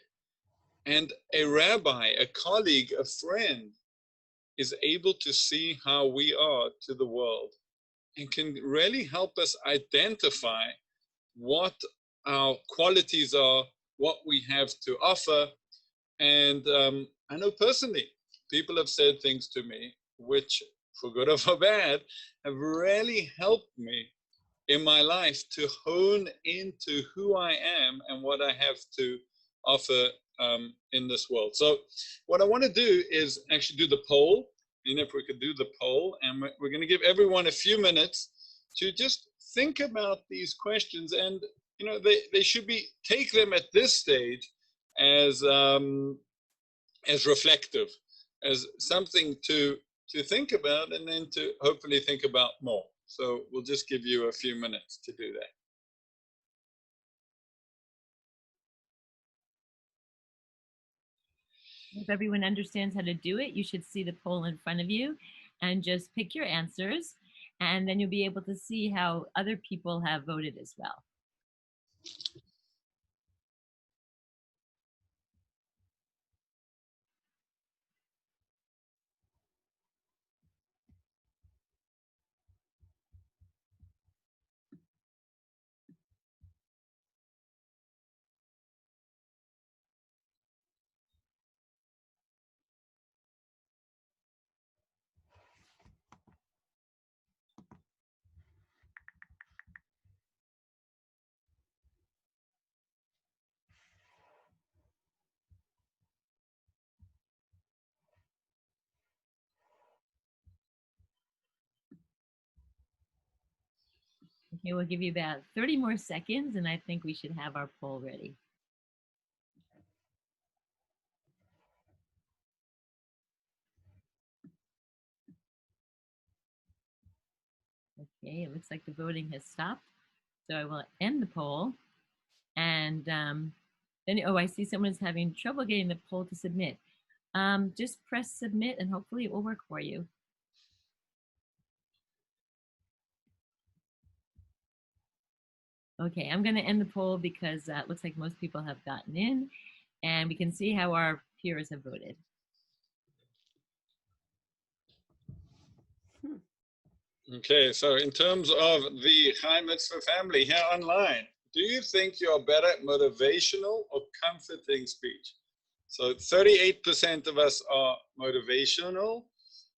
And a rabbi, a colleague, a friend is able to see how we are to the world and can really help us identify what our qualities are, what we have to offer. And I know personally, people have said things to me which, for good or for bad, have really helped me in my life to hone into who I am and what I have to offer in this world. So what I want to do is actually do the poll. And if we could do the poll, and we're going to give everyone a few minutes to just think about these questions. And, you know, they should be, take them at this stage as reflective, as something to think about, and then to hopefully think about more. So we'll just give you a few minutes to do that. If everyone understands how to do it, you should see the poll in front of you and just pick your answers, and then you'll be able to see how other people have voted as well. Okay, we'll give you about 30 more seconds, and I think we should have our poll ready. Okay, it looks like the voting has stopped. So I will end the poll. And then, oh, I see someone's having trouble getting the poll to submit. Just press submit and hopefully it will work for you. Okay, I'm going to end the poll because it looks like most people have gotten in, and we can see how our peers have voted. Okay, so in terms of the Chai Mitzvah family here online, Do you think you're better at motivational or comforting speech? So 38% of us are motivational,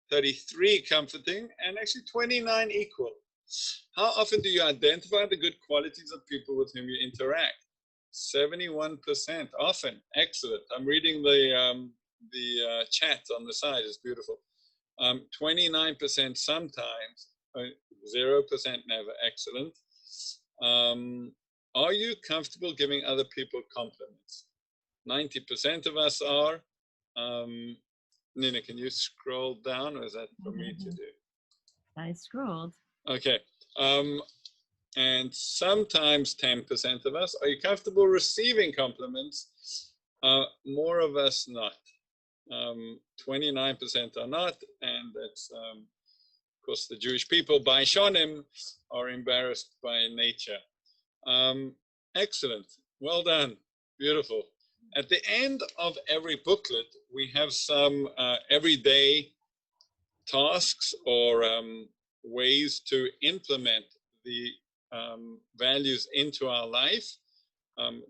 33 comforting, and actually 29 equal. How often do you identify the good qualities of people with whom you interact? 71% often. Excellent. I'm reading the chat on the side. It's beautiful. 29% sometimes, 0% never. Excellent. Are you comfortable giving other people compliments? 90% of us are. Nina, can you scroll down, or is that for me to do? I scrolled. Okay. And sometimes 10% of us. Are you comfortable receiving compliments? More of us not. 29% are not, and that's, of course, the Jewish people by Shonim are embarrassed by nature. Excellent. Well done. Beautiful. At the end of every booklet, we have some everyday tasks or ways to implement the values into our life.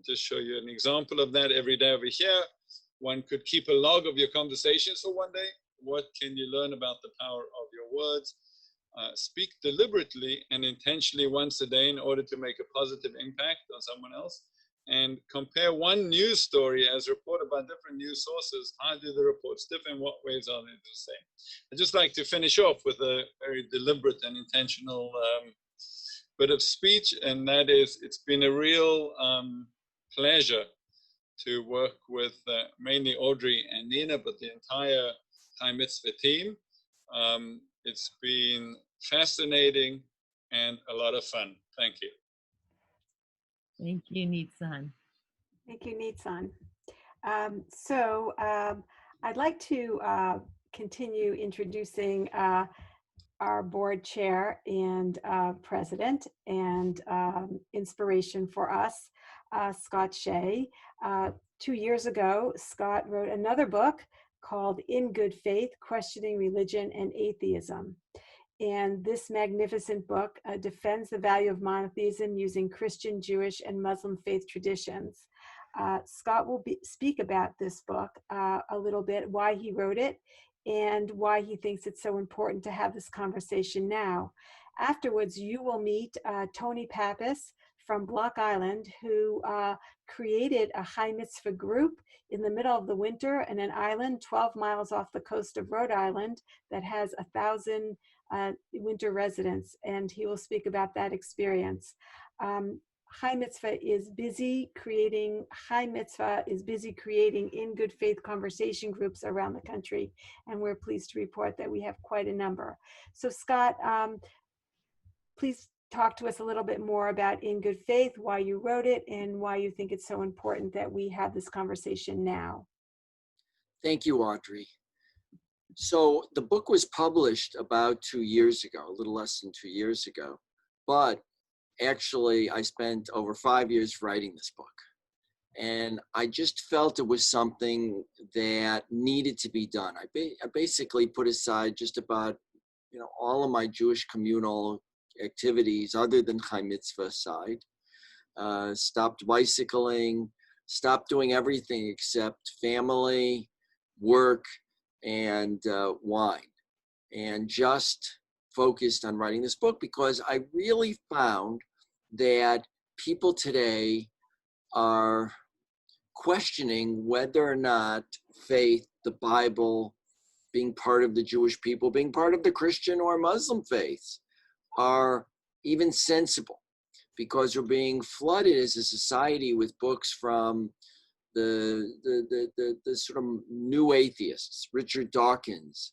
Just show you an example of that every day over here. One could keep a log of your conversations for one day. What can you learn about the power of your words? Speak deliberately and intentionally once a day in order to make a positive impact on someone else. And compare one news story as reported by different news sources. How do the reports differ? In what ways are they the same? I'd just like to finish off with a very deliberate and intentional bit of speech, and that is, it's been a real pleasure to work with mainly Audrey and Nina, but the entire Chai Mitzvah team. It's been fascinating and a lot of fun. Thank you. Thank you, Nitzan. Thank you, Nitzan. I'd like to continue introducing our board chair and president and inspiration for us, Scott Shea. 2 years ago, Scott wrote another book called In Good Faith, Questioning Religion and Atheism. And this magnificent book defends the value of monotheism using Christian, Jewish, and Muslim faith traditions. Scott will speak about this book a little bit, why he wrote it, and why he thinks it's so important to have this conversation now. Afterwards, you will meet Tony Pappas from Block Island, who created a Chai Mitzvah group in the middle of the winter in an island 12 miles off the coast of Rhode Island that has 1,000 winter residents, and he will speak about that experience. Chai Mitzvah is busy creating in good faith conversation groups around the country, and we're pleased to report that we have quite a number. So Scott, please talk to us a little bit more about In Good Faith, why you wrote it, and why you think it's so important that we have this conversation now. Thank you, Audrey. So the book was published about 2 years ago, a little less than 2 years ago, but actually I spent over 5 years writing this book. And I just felt it was something that needed to be done. I basically put aside just about, all of my Jewish communal activities other than Chai Mitzvah side, stopped bicycling, stopped doing everything except family, work, and wine, and just focused on writing this book because I really found that people today are questioning whether or not faith, the Bible, being part of the Jewish people, being part of the Christian or Muslim faiths are even sensible, because we're being flooded as a society with books from the sort of new atheists, Richard Dawkins,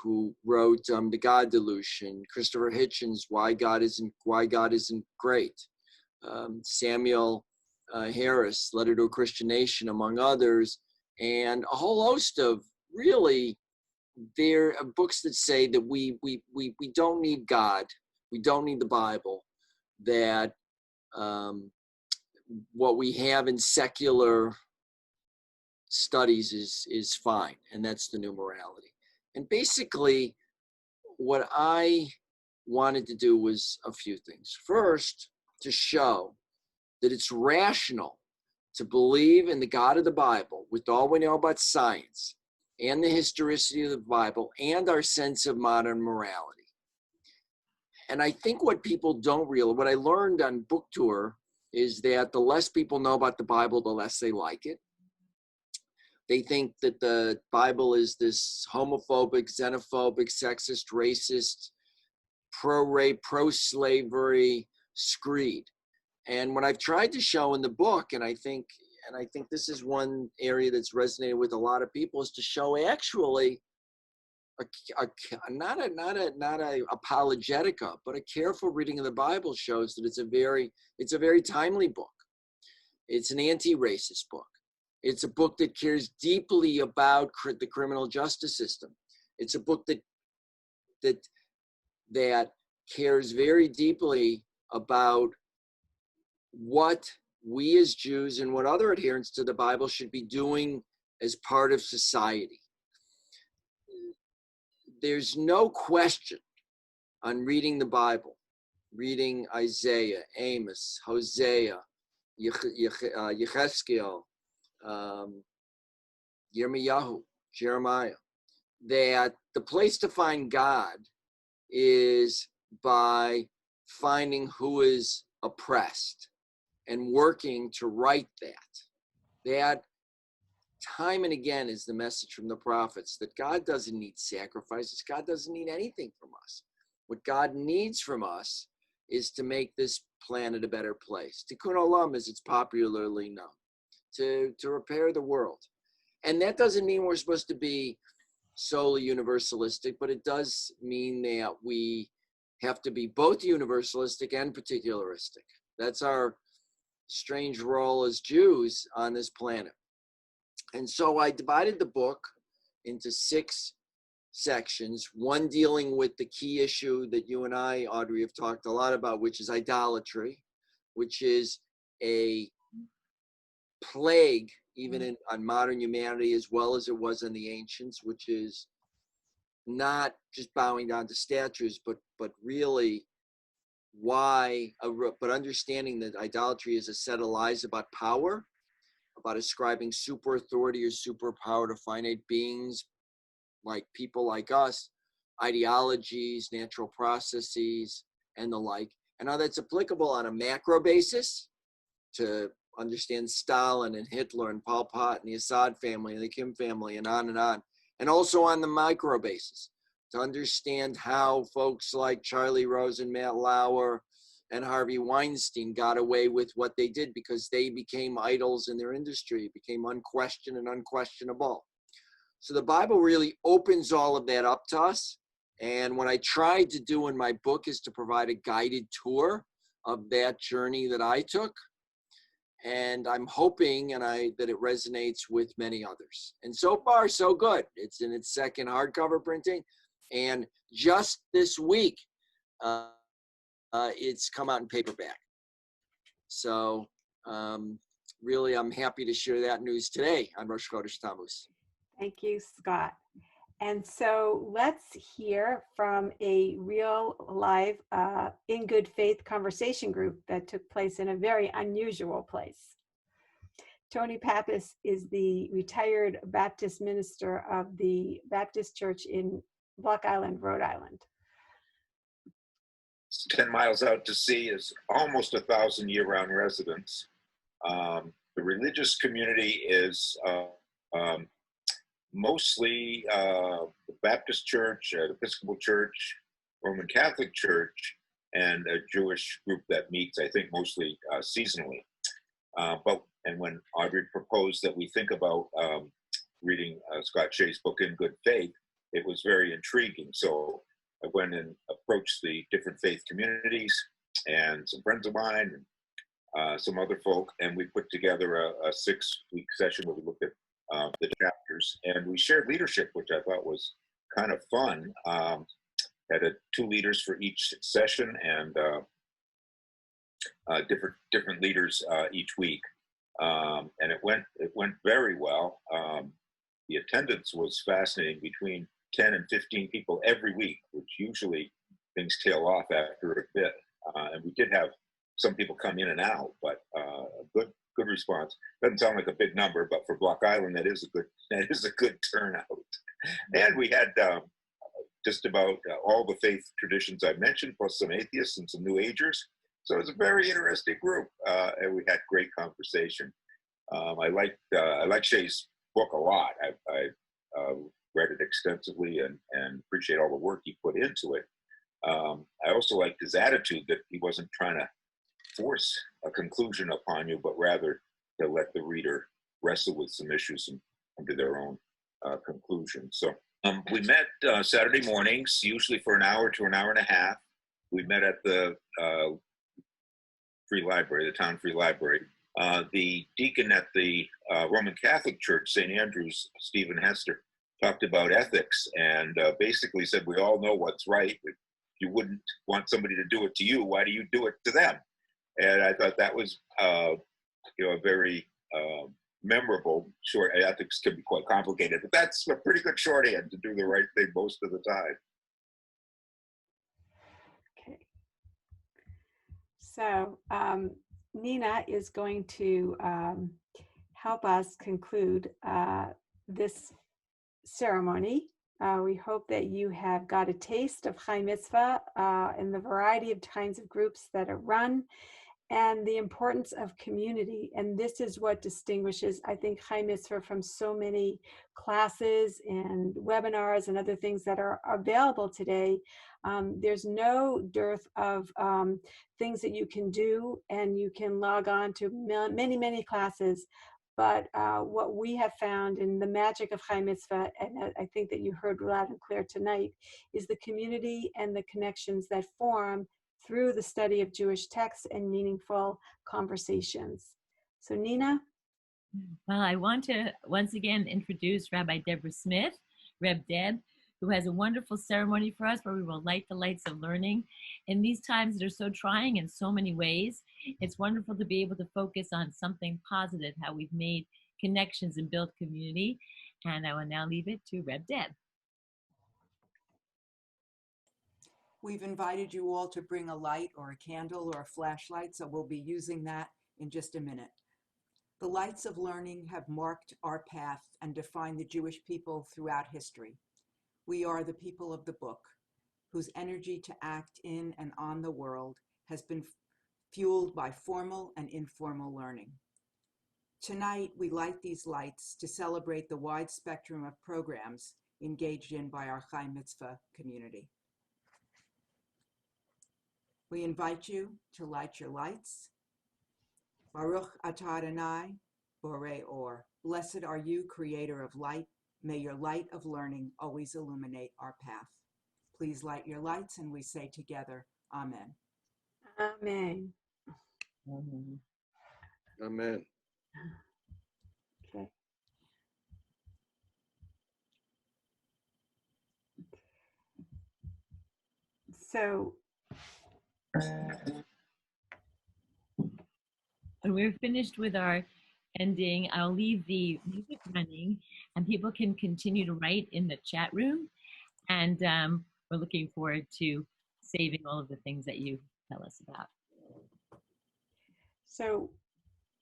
who wrote The God Delusion, Christopher Hitchens' Why God Isn't Great, Samuel Harris, Letter to a Christian Nation, among others, and a whole host of really there are books that say that we don't need God, we don't need the Bible, that what we have in secular studies is fine, and that's the new morality. And basically, what I wanted to do was a few things. First, to show that it's rational to believe in the God of the Bible with all we know about science and the historicity of the Bible and our sense of modern morality. And I think what people don't realize, what I learned on book tour, is that the less people know about the Bible, the less they like it. They think that the Bible is this homophobic, xenophobic, sexist, racist, pro-rape, pro-slavery screed. And what I've tried to show in the book, and I think this is one area that's resonated with a lot of people, is to show actually not a apologetica, but a careful reading of the Bible shows that it's a very timely book. It's an anti-racist book. It's a book that cares deeply about the criminal justice system. It's a book that cares very deeply about what we as Jews and what other adherents to the Bible should be doing as part of society. There's no question on reading the Bible, reading Isaiah, Amos, Hosea, Yechezkel, Yirmiyahu, Jeremiah, that the place to find God is by finding who is oppressed and working to right that. That time and again is the message from the prophets, that God doesn't need sacrifices. God doesn't need anything from us. What God needs from us is to make this planet a better place. Tikkun olam, as it's popularly known, to repair the world. And that doesn't mean we're supposed to be solely universalistic, but it does mean that we have to be both universalistic and particularistic. That's our strange role as Jews on this planet. And so I divided the book into 6 sections, one dealing with the key issue that you and I, Audrey, have talked a lot about, which is idolatry, which is a plague even on modern humanity as well as it was in the ancients, which is not just bowing down to statues, but really but understanding that idolatry is a set of lies about power, about ascribing super authority or super power to finite beings like people like us, ideologies, natural processes, and the like, and how that's applicable on a macro basis to understand Stalin and Hitler and Pol Pot and the Assad family and the Kim family and on, and also on the micro basis to understand how folks like Charlie Rose and Matt Lauer and Harvey Weinstein got away with what they did because they became idols in their industry, became unquestioned and unquestionable. So the Bible really opens all of that up to us. And what I tried to do in my book is to provide a guided tour of that journey that I took. And I'm hoping that it resonates with many others. And so far, so good. It's in its 2nd hardcover printing. And just this week, it's come out in paperback. So really, I'm happy to share that news today on Rosh Chodesh Tammuz. Thank you, Scott. And so let's hear from a real live in good faith conversation group that took place in a very unusual place. Tony Pappas is the retired Baptist minister of the Baptist Church in Block Island, Rhode Island. 10 miles out to sea is almost 1,000 year-round residents. The religious community is mostly the Baptist Church, the Episcopal Church, Roman Catholic Church, and a Jewish group that meets, I think, mostly seasonally. And when Audrey proposed that we think about reading Scott Shea's book, In Good Faith, it was very intriguing. So I went and approached the different faith communities and some friends of mine and some other folk, and we put together a 6-week session where we looked at the chapters, and we shared leadership, which I thought was kind of fun. Had 2 leaders for each session, and different leaders each week, and it went very well. The attendance was fascinating, between 10 and 15 people every week, which usually things tail off after a bit. And we did have some people come in and out, but good response. Doesn't sound like a big number, but for Block Island, that is a good turnout. And we had just about all the faith traditions I mentioned, plus some atheists and some New Agers. So it was a very interesting group, and we had great conversation. I like Shea's book a lot. I read it extensively and appreciate all the work he put into it. I also liked his attitude that he wasn't trying to force a conclusion upon you, but rather to let the reader wrestle with some issues and come to their own conclusion. So we met Saturday mornings, usually for an hour to an hour and a half. We met at the Free Library, the Town Free Library. The deacon at the Roman Catholic Church, St. Andrew's, Stephen Hester, talked about ethics and basically said, we all know what's right. If you wouldn't want somebody to do it to you, why do you do it to them? And I thought that was, a very memorable short. Ethics can be quite complicated, but that's a pretty good shorthand to do the right thing most of the time. Okay. So Nina is going to help us conclude this ceremony. We hope that you have got a taste of Chai Mitzvah and the variety of kinds of groups that are run and the importance of community. And this is what distinguishes, I think, Chai Mitzvah from so many classes and webinars and other things that are available today. There's no dearth of things that you can do, and you can log on to many classes. But what we have found in the magic of Chai Mitzvah, and I think that you heard loud and clear tonight, is the community and the connections that form through the study of Jewish texts and meaningful conversations. So Nina? Well, I want to once again introduce Rabbi Deborah Smith, Reb Deb, who has a wonderful ceremony for us where we will light the lights of learning. In these times that are so trying in so many ways, it's wonderful to be able to focus on something positive, how we've made connections and built community. And I will now leave it to Reb Deb. We've invited you all to bring a light or a candle or a flashlight, so we'll be using that in just a minute. The lights of learning have marked our path and defined the Jewish people throughout history. We are the people of the book, whose energy to act in and on the world has been fueled by formal and informal learning. Tonight, we light these lights to celebrate the wide spectrum of programs engaged in by our Chai Mitzvah community. We invite you to light your lights. Baruch atah Adonai, Borei Or. Blessed are you, creator of light. May your light of learning always illuminate our path. Please light your lights, and we say together, Amen. Amen. Amen. Amen. Okay. So when we're finished with our ending, I'll leave the music running and people can continue to write in the chat room. And we're looking forward to saving all of the things that you tell us about. So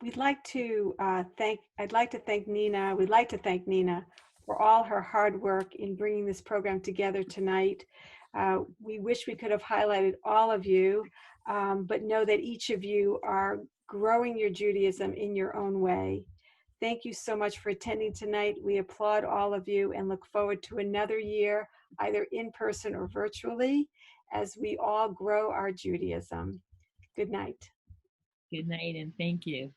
we'd like to I'd like to thank Nina. We'd like to thank Nina for all her hard work in bringing this program together tonight. We wish we could have highlighted all of you, but know that each of you are growing your Judaism in your own way. Thank you so much for attending tonight. We applaud all of you and look forward to another year, either in person or virtually, as we all grow our Judaism. Good night. Good night, and thank you.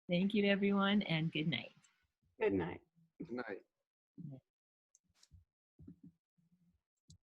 Thank you, everyone, and good night. Good night. Good night.